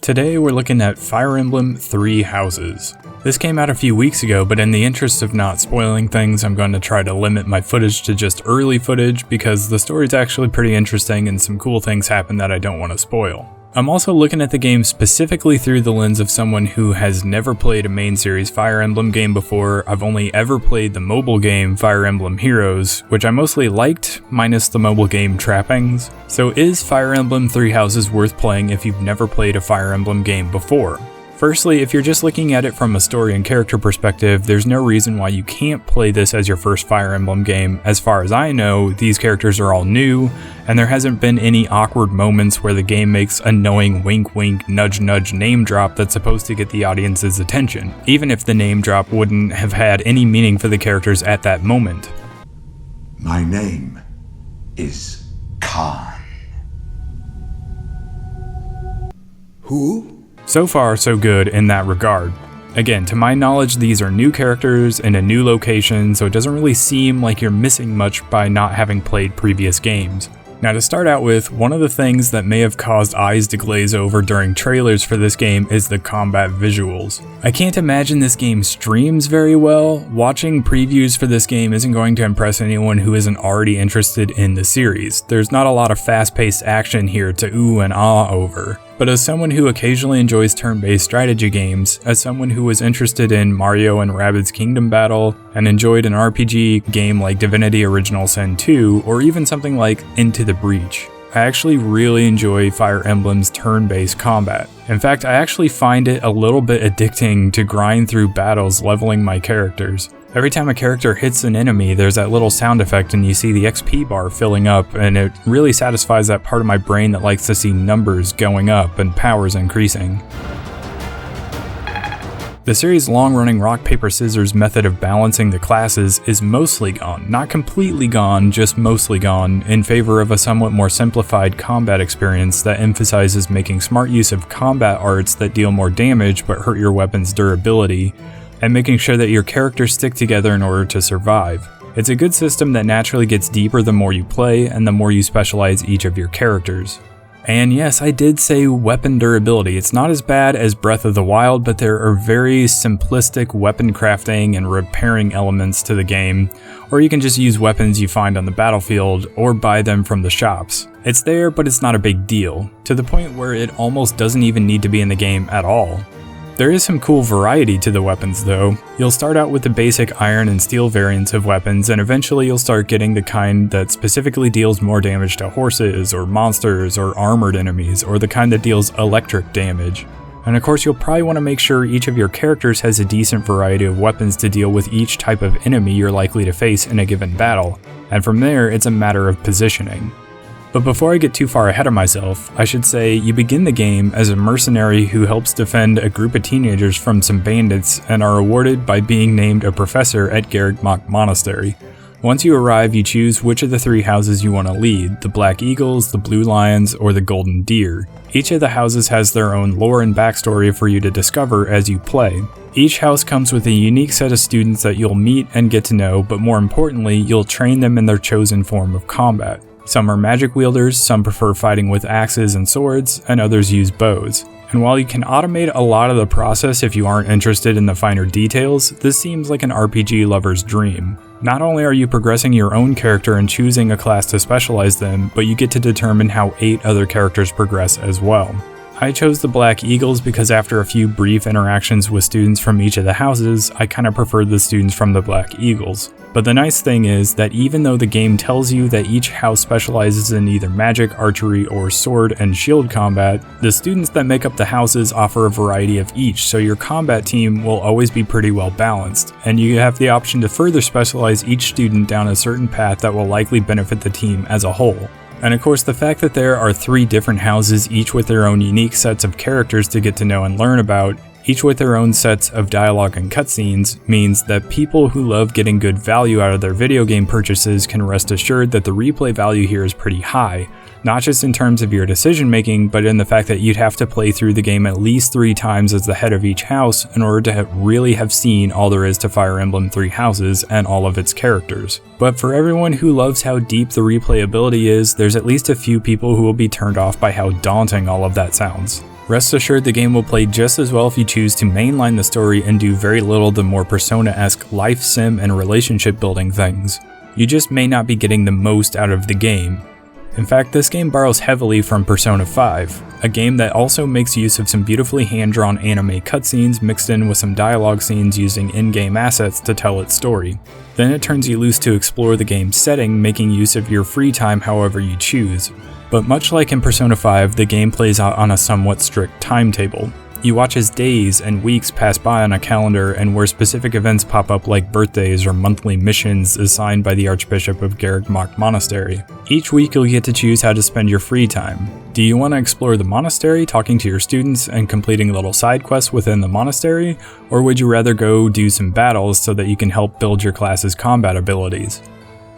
Today we're looking at Fire Emblem Three Houses. This came out a few weeks ago, but in the interest of not spoiling things, I'm going to try to limit my footage to just early footage because the story's actually pretty interesting and some cool things happen that I don't want to spoil. I'm also looking at the game specifically through the lens of someone who has never played a main series Fire Emblem game before. I've only ever played the mobile game Fire Emblem Heroes, which I mostly liked, minus the mobile game trappings. So is Fire Emblem Three Houses worth playing if you've never played a Fire Emblem game before? Firstly, if you're just looking at it from a story and character perspective, there's no reason why you can't play this as your first Fire Emblem game. As far as I know, these characters are all new, and there hasn't been any awkward moments where the game makes a knowing wink wink nudge nudge name drop that's supposed to get the audience's attention, even if the name drop wouldn't have had any meaning for the characters at that moment. My name is Khan. Who? So far, so good in that regard. Again, to my knowledge, these are new characters in a new location, so it doesn't really seem like you're missing much by not having played previous games. Now to start out with, one of the things that may have caused eyes to glaze over during trailers for this game is the combat visuals. I can't imagine this game streams very well. Watching previews for this game isn't going to impress anyone who isn't already interested in the series. There's not a lot of fast-paced action here to ooh and ah over. But as someone who occasionally enjoys turn-based strategy games, as someone who was interested in Mario and Rabbids Kingdom Battle, and enjoyed an RPG game like Divinity Original Sin 2, or even something like Into the Breach, I actually really enjoy Fire Emblem's turn-based combat. In fact, I actually find it a little bit addicting to grind through battles leveling my characters. Every time a character hits an enemy, there's that little sound effect and you see the XP bar filling up, and it really satisfies that part of my brain that likes to see numbers going up and powers increasing. The series' long-running rock-paper-scissors method of balancing the classes is mostly gone, not completely gone, just mostly gone, in favor of a somewhat more simplified combat experience that emphasizes making smart use of combat arts that deal more damage but hurt your weapon's durability, and making sure that your characters stick together in order to survive. It's a good system that naturally gets deeper the more you play and the more you specialize each of your characters. And yes, I did say weapon durability. It's not as bad as Breath of the Wild, but there are very simplistic weapon crafting and repairing elements to the game, or you can just use weapons you find on the battlefield or buy them from the shops. It's there, but it's not a big deal, to the point where it almost doesn't even need to be in the game at all. There is some cool variety to the weapons though. You'll start out with the basic iron and steel variants of weapons, and eventually you'll start getting the kind that specifically deals more damage to horses or monsters or armored enemies, or the kind that deals electric damage. And of course you'll probably want to make sure each of your characters has a decent variety of weapons to deal with each type of enemy you're likely to face in a given battle, and from there it's a matter of positioning. But before I get too far ahead of myself, I should say you begin the game as a mercenary who helps defend a group of teenagers from some bandits and are rewarded by being named a professor at Garrigmach Monastery. Once you arrive, you choose which of the three houses you want to lead, the Black Eagles, the Blue Lions, or the Golden Deer. Each of the houses has their own lore and backstory for you to discover as you play. Each house comes with a unique set of students that you'll meet and get to know, but more importantly, you'll train them in their chosen form of combat. Some are magic wielders, some prefer fighting with axes and swords, and others use bows. And while you can automate a lot of the process if you aren't interested in the finer details, this seems like an RPG lover's dream. Not only are you progressing your own character and choosing a class to specialize them, but you get to determine how 8 other characters progress as well. I chose the Black Eagles because after a few brief interactions with students from each of the houses, I kinda preferred the students from the Black Eagles. But the nice thing is that even though the game tells you that each house specializes in either magic, archery, or sword and shield combat, the students that make up the houses offer a variety of each, so your combat team will always be pretty well balanced, and you have the option to further specialize each student down a certain path that will likely benefit the team as a whole. And of course, the fact that there are 3 different houses, each with their own unique sets of characters to get to know and learn about, each with their own sets of dialogue and cutscenes, means that people who love getting good value out of their video game purchases can rest assured that the replay value here is pretty high, not just in terms of your decision making, but in the fact that you'd have to play through the game at least 3 times as the head of each house in order to really have seen all there is to Fire Emblem Three Houses and all of its characters. But for everyone who loves how deep the replayability is, there's at least a few people who will be turned off by how daunting all of that sounds. Rest assured the game will play just as well if you choose to mainline the story and do very little the more Persona-esque life sim and relationship building things. You just may not be getting the most out of the game. In fact, this game borrows heavily from Persona 5, a game that also makes use of some beautifully hand-drawn anime cutscenes mixed in with some dialogue scenes using in-game assets to tell its story. Then it turns you loose to explore the game's setting, making use of your free time however you choose. But much like in Persona 5, the game plays out on a somewhat strict timetable. You watch as days and weeks pass by on a calendar, and where specific events pop up like birthdays or monthly missions assigned by the Archbishop of Garreg Monastery. Each week you'll get to choose how to spend your free time. Do you want to explore the monastery, talking to your students and completing little side quests within the monastery, or would you rather go do some battles so that you can help build your class's combat abilities?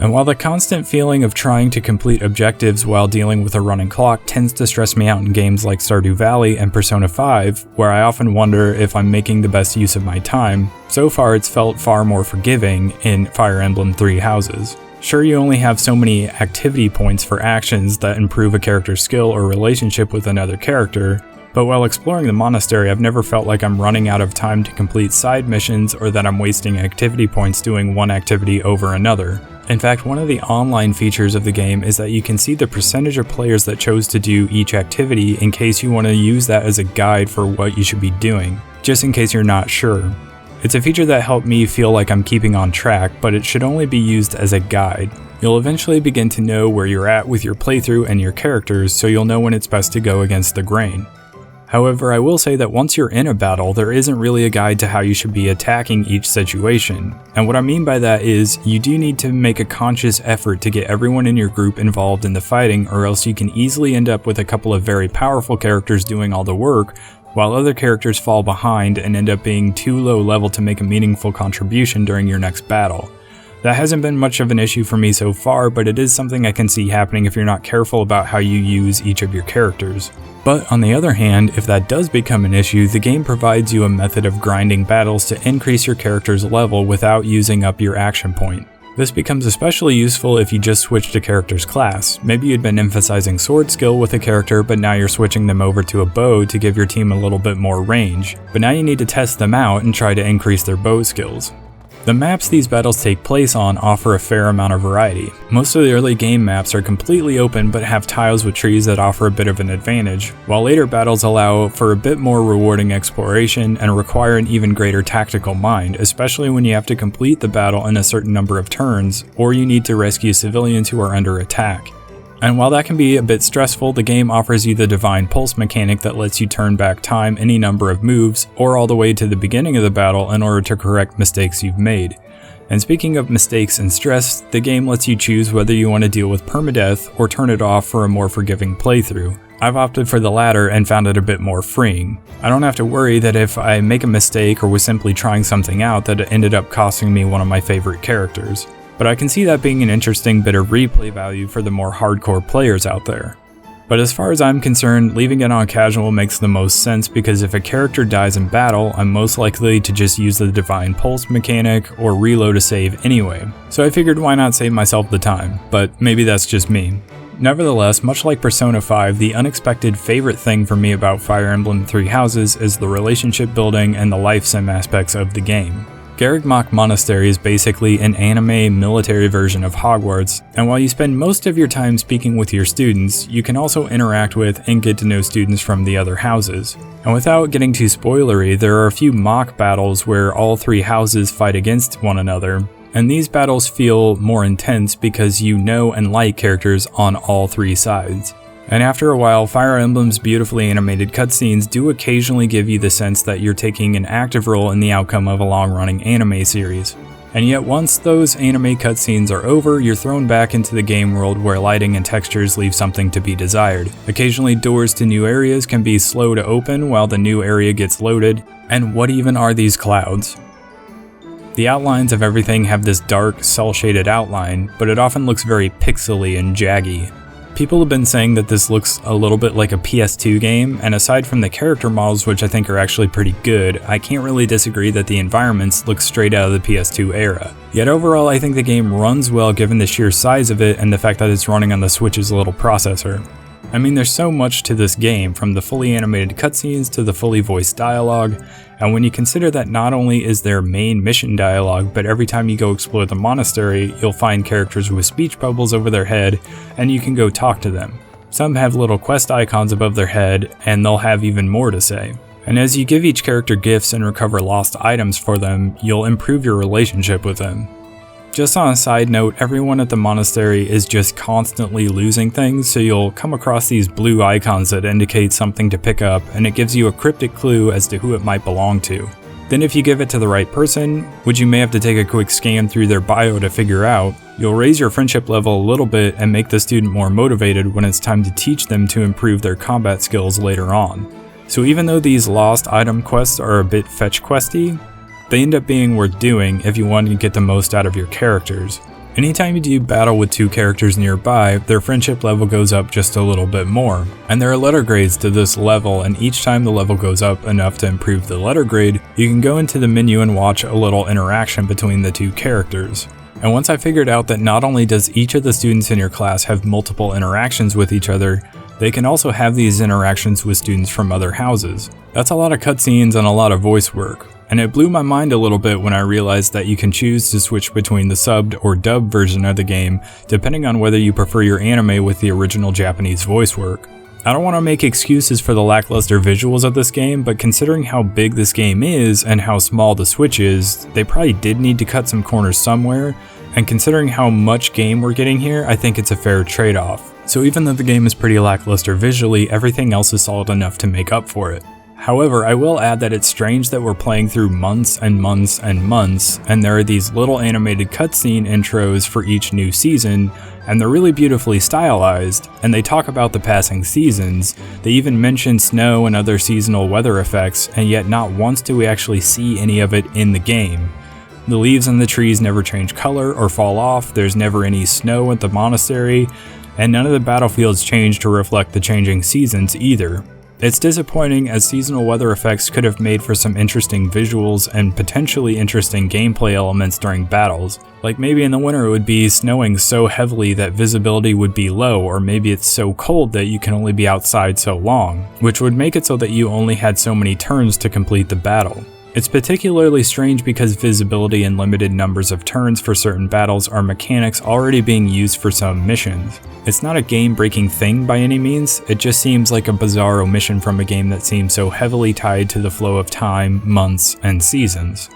And while the constant feeling of trying to complete objectives while dealing with a running clock tends to stress me out in games like Stardew Valley and Persona 5, where I often wonder if I'm making the best use of my time, so far it's felt far more forgiving in Fire Emblem Three Houses. Sure, you only have so many activity points for actions that improve a character's skill or relationship with another character, but while exploring the monastery, I've never felt like I'm running out of time to complete side missions or that I'm wasting activity points doing one activity over another. In fact, one of the online features of the game is that you can see the percentage of players that chose to do each activity in case you want to use that as a guide for what you should be doing, just in case you're not sure. It's a feature that helped me feel like I'm keeping on track, but it should only be used as a guide. You'll eventually begin to know where you're at with your playthrough and your characters, so you'll know when it's best to go against the grain. However, I will say that once you're in a battle, there isn't really a guide to how you should be attacking each situation. And what I mean by that is, you do need to make a conscious effort to get everyone in your group involved in the fighting, or else you can easily end up with a couple of very powerful characters doing all the work, while other characters fall behind and end up being too low level to make a meaningful contribution during your next battle. That hasn't been much of an issue for me so far, but it is something I can see happening if you're not careful about how you use each of your characters. But on the other hand, if that does become an issue, the game provides you a method of grinding battles to increase your character's level without using up your action point. This becomes especially useful if you just switched a character's class. Maybe you'd been emphasizing sword skill with a character, but now you're switching them over to a bow to give your team a little bit more range. But now you need to test them out and try to increase their bow skills. The maps these battles take place on offer a fair amount of variety. Most of the early game maps are completely open but have tiles with trees that offer a bit of an advantage, while later battles allow for a bit more rewarding exploration and require an even greater tactical mind, especially when you have to complete the battle in a certain number of turns, or you need to rescue civilians who are under attack. And while that can be a bit stressful, the game offers you the Divine Pulse mechanic that lets you turn back time any number of moves, or all the way to the beginning of the battle in order to correct mistakes you've made. And speaking of mistakes and stress, the game lets you choose whether you want to deal with permadeath or turn it off for a more forgiving playthrough. I've opted for the latter and found it a bit more freeing. I don't have to worry that if I make a mistake or was simply trying something out that it ended up costing me one of my favorite characters. But I can see that being an interesting bit of replay value for the more hardcore players out there. But as far as I'm concerned, leaving it on casual makes the most sense because if a character dies in battle, I'm most likely to just use the Divine Pulse mechanic or reload a save anyway. So I figured why not save myself the time, but maybe that's just me. Nevertheless, much like Persona 5, the unexpected favorite thing for me about Fire Emblem Three Houses is the relationship building and the life sim aspects of the game. Garreg Monastery is basically an anime military version of Hogwarts, and while you spend most of your time speaking with your students, you can also interact with and get to know students from the other houses. And without getting too spoilery, there are a few mock battles where all three houses fight against one another, and these battles feel more intense because you know and like characters on all three sides. And after a while, Fire Emblem's beautifully animated cutscenes do occasionally give you the sense that you're taking an active role in the outcome of a long-running anime series. And yet once those anime cutscenes are over, you're thrown back into the game world where lighting and textures leave something to be desired. Occasionally doors to new areas can be slow to open while the new area gets loaded, and what even are these clouds? The outlines of everything have this dark, cel-shaded outline, but it often looks very pixely and jaggy. People have been saying that this looks a little bit like a PS2 game, and aside from the character models, which I think are actually pretty good, I can't really disagree that the environments look straight out of the PS2 era. Yet overall, I think the game runs well given the sheer size of it and the fact that it's running on the Switch's little processor. I mean, there's so much to this game, from the fully animated cutscenes to the fully voiced dialogue, and when you consider that not only is there main mission dialogue, but every time you go explore the monastery, you'll find characters with speech bubbles over their head, and you can go talk to them. Some have little quest icons above their head, and they'll have even more to say. And as you give each character gifts and recover lost items for them, you'll improve your relationship with them. Just on a side note, everyone at the monastery is just constantly losing things, so you'll come across these blue icons that indicate something to pick up, and it gives you a cryptic clue as to who it might belong to. Then if you give it to the right person, which you may have to take a quick scan through their bio to figure out, you'll raise your friendship level a little bit and make the student more motivated when it's time to teach them to improve their combat skills later on. So even though these lost item quests are a bit fetch questy, they end up being worth doing if you want to get the most out of your characters. Anytime you do battle with two characters nearby, their friendship level goes up just a little bit more. And there are letter grades to this level, and each time the level goes up enough to improve the letter grade, you can go into the menu and watch a little interaction between the two characters. And once I figured out that not only does each of the students in your class have multiple interactions with each other, they can also have these interactions with students from other houses. That's a lot of cutscenes and a lot of voice work. And it blew my mind a little bit when I realized that you can choose to switch between the subbed or dubbed version of the game, depending on whether you prefer your anime with the original Japanese voice work. I don't want to make excuses for the lackluster visuals of this game, but considering how big this game is and how small the Switch is, they probably did need to cut some corners somewhere, and considering how much game we're getting here, I think it's a fair trade-off. So even though the game is pretty lackluster visually, everything else is solid enough to make up for it. However, I will add that it's strange that we're playing through months and months and months, and there are these little animated cutscene intros for each new season, and they're really beautifully stylized, and they talk about the passing seasons. They even mention snow and other seasonal weather effects, and yet not once do we actually see any of it in the game. The leaves on the trees never change color or fall off, there's never any snow at the monastery, and none of the battlefields change to reflect the changing seasons either. It's disappointing, as seasonal weather effects could have made for some interesting visuals and potentially interesting gameplay elements during battles. Like maybe in the winter it would be snowing so heavily that visibility would be low, or maybe it's so cold that you can only be outside so long, which would make it so that you only had so many turns to complete the battle. It's particularly strange because visibility and limited numbers of turns for certain battles are mechanics already being used for some missions. It's not a game-breaking thing by any means, it just seems like a bizarre omission from a game that seems so heavily tied to the flow of time, months, and seasons.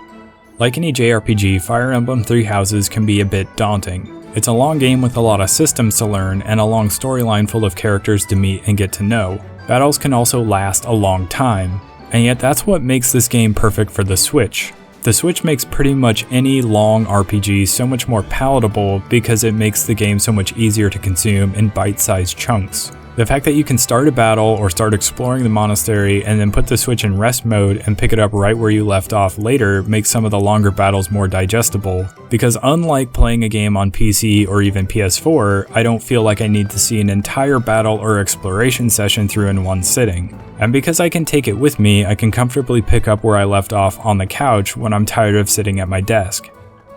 Like any JRPG, Fire Emblem Three Houses can be a bit daunting. It's a long game with a lot of systems to learn and a long storyline full of characters to meet and get to know. Battles can also last a long time. And yet that's what makes this game perfect for the Switch. The Switch makes pretty much any long RPG so much more palatable because it makes the game so much easier to consume in bite-sized chunks. The fact that you can start a battle or start exploring the monastery and then put the Switch in rest mode and pick it up right where you left off later makes some of the longer battles more digestible, because unlike playing a game on PC or even PS4, I don't feel like I need to see an entire battle or exploration session through in one sitting. And because I can take it with me, I can comfortably pick up where I left off on the couch when I'm tired of sitting at my desk.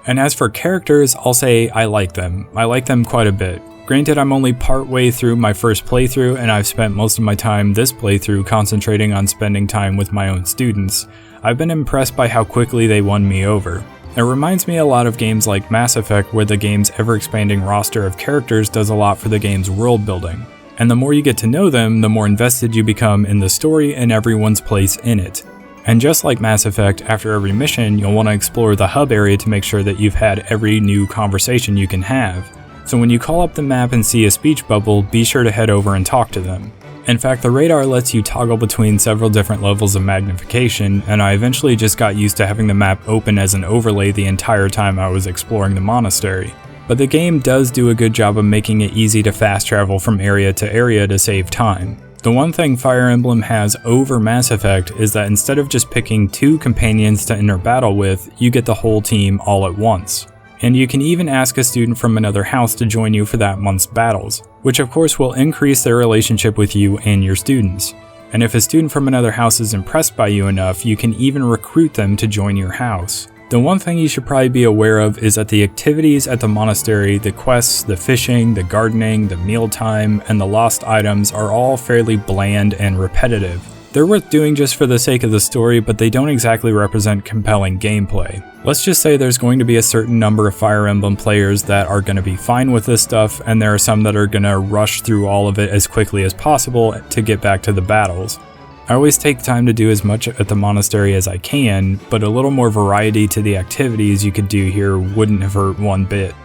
And as for characters, I'll say I like them. I like them quite a bit. Granted, I'm only part way through my first playthrough, and I've spent most of my time this playthrough concentrating on spending time with my own students. I've been impressed by how quickly they won me over. It reminds me a lot of games like Mass Effect, where the game's ever-expanding roster of characters does a lot for the game's world building. And the more you get to know them, the more invested you become in the story and everyone's place in it. And just like Mass Effect, after every mission, you'll want to explore the hub area to make sure that you've had every new conversation you can have. So when you call up the map and see a speech bubble, be sure to head over and talk to them. In fact, the radar lets you toggle between several different levels of magnification, and I eventually just got used to having the map open as an overlay the entire time I was exploring the monastery. But the game does do a good job of making it easy to fast travel from area to area to save time. The one thing Fire Emblem has over Mass Effect is that instead of just picking 2 companions to enter battle with, you get the whole team all at once. And you can even ask a student from another house to join you for that month's battles, which of course will increase their relationship with you and your students. And if a student from another house is impressed by you enough, you can even recruit them to join your house. The one thing you should probably be aware of is that the activities at the monastery, the quests, the fishing, the gardening, the mealtime, and the lost items are all fairly bland and repetitive. They're worth doing just for the sake of the story, but they don't exactly represent compelling gameplay. Let's just say there's going to be a certain number of Fire Emblem players that are going to be fine with this stuff, and there are some that are going to rush through all of it as quickly as possible to get back to the battles. I always take time to do as much at the monastery as I can, but a little more variety to the activities you could do here wouldn't have hurt one bit.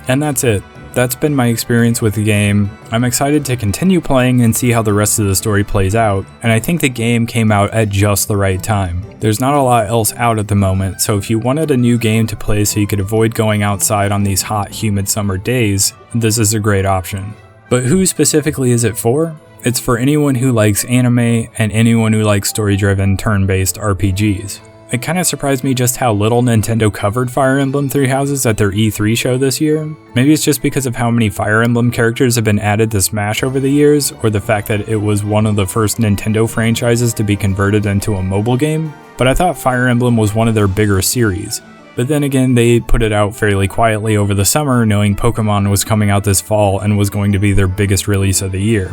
And that's it. That's been my experience with the game. I'm excited to continue playing and see how the rest of the story plays out, and I think the game came out at just the right time. There's not a lot else out at the moment, so if you wanted a new game to play so you could avoid going outside on these hot, humid summer days, this is a great option. But who specifically is it for? It's for anyone who likes anime and anyone who likes story-driven, turn-based RPGs. It kinda surprised me just how little Nintendo covered Fire Emblem Three Houses at their E3 show this year. Maybe it's just because of how many Fire Emblem characters have been added to Smash over the years, or the fact that it was one of the first Nintendo franchises to be converted into a mobile game, but I thought Fire Emblem was one of their bigger series. But then again, they put it out fairly quietly over the summer, knowing Pokemon was coming out this fall and was going to be their biggest release of the year.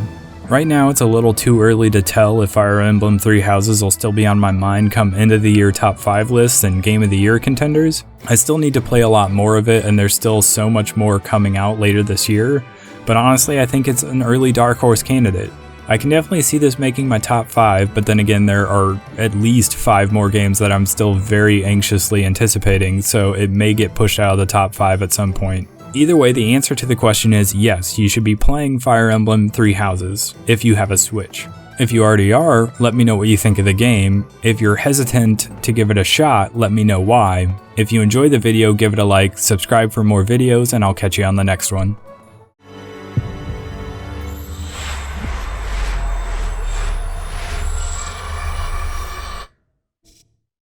Right now, it's a little too early to tell if Fire Emblem Three Houses will still be on my mind come end of the year top 5 lists and game of the year contenders. I still need to play a lot more of it, and there's still so much more coming out later this year, but honestly I think it's an early dark horse candidate. I can definitely see this making my top 5, but then again there are at least 5 more games that I'm still very anxiously anticipating, so it may get pushed out of the top 5 at some point. Either way, the answer to the question is yes, you should be playing Fire Emblem Three Houses if you have a Switch. If you already are, let me know what you think of the game. If you're hesitant to give it a shot, let me know why. If you enjoyed the video, give it a like, subscribe for more videos, and I'll catch you on the next one.